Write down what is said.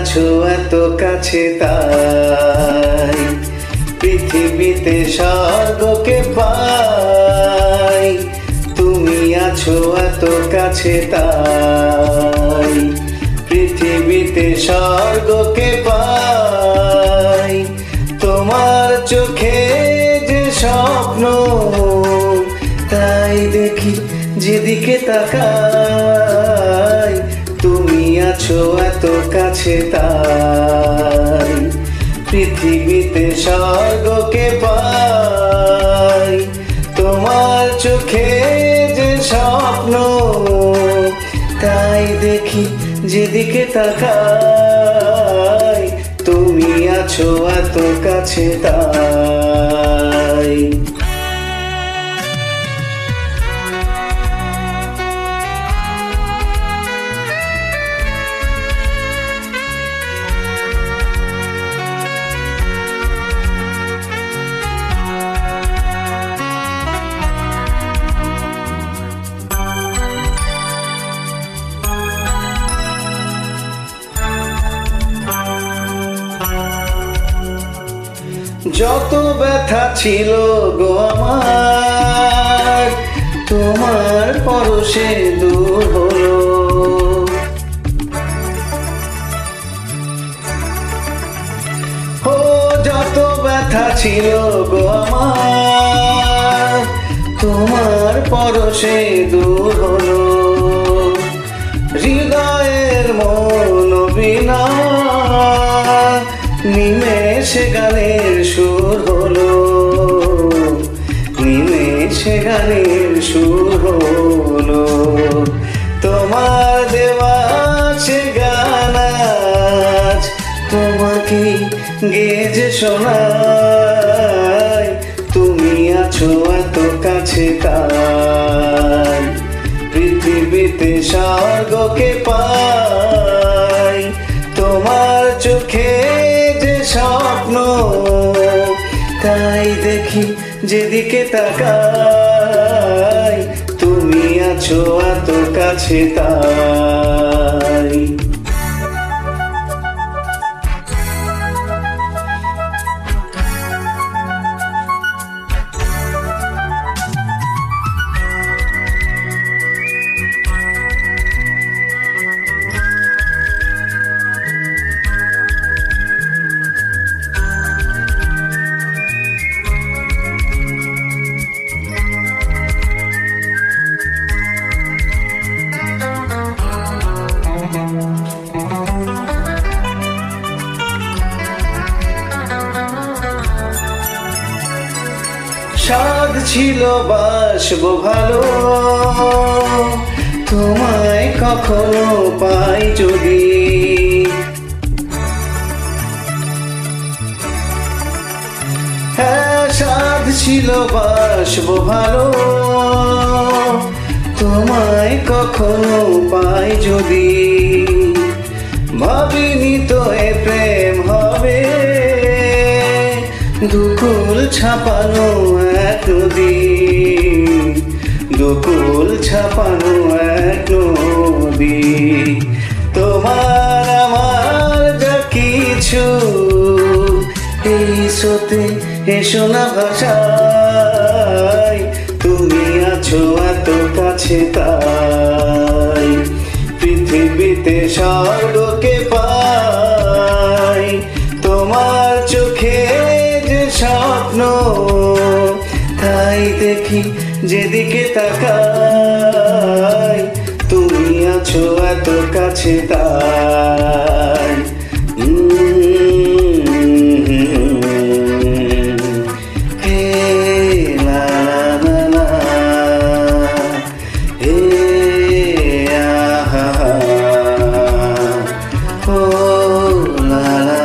আছো এত কাছে তাই পৃথিবীতে স্বর্গকে পাই। তুমি আছো এত কাছে তাই পৃথিবীতে স্বর্গকে পাই। তোমার চোখে যে স্বপ্ন তাই দেখি যেদিকে তাকাই। তুমি আছো এত কাছে তাই পৃথিবীতে স্বর্গকে পাই। তোমার চোখে যে স্বপ্ন তাই দেখি যেদিকে তাকাই। তুমি আছো এত কাছে তাই। যত ব্যথা ছিল গো আমার তোমার পরশে দূর হলো। ও যত ব্যথা ছিল গো আমার তোমার পরশে দূর হলো। হৃদয়ের মন বিনা নিমেষে গানের সুর হলো, নিমেষে গানের সুর হলো। তোমার দেওয়া সে গান আজ তোমাকে গেয়ে শোনাই। তুমি আছো এত কাছে তাই পৃথিবীতে স্বর্গকে পাই। তোমার চোখে যে স্বপ্ন তাই দেখি যেদিকে তাকাই। তুমি আছো এত কাছে তাই। সাধ ছিল বাসবো ভালো তোমায় কখনো পাই যদি। হ্যাঁ সাধ ছিল বাসবো ভালো তোমায় কখনো পাই যদি। ভাবিনি তো এ প্রেম হবে দুকুল ছাপানো এক নদী, দুকুল ছাপানো এক নদী। তোমার আমার যা কিছু এই স্রোতে এসো না ভাষায়। তুমি আছো এত কাছে তাই পৃথিবীতে স্বর্গকে পাই। তোমার চোখে যে স্বপ্ন তাই দেখি যেদিকে তাকাই। তুমি আছো এত কাছে তাই। Oh la la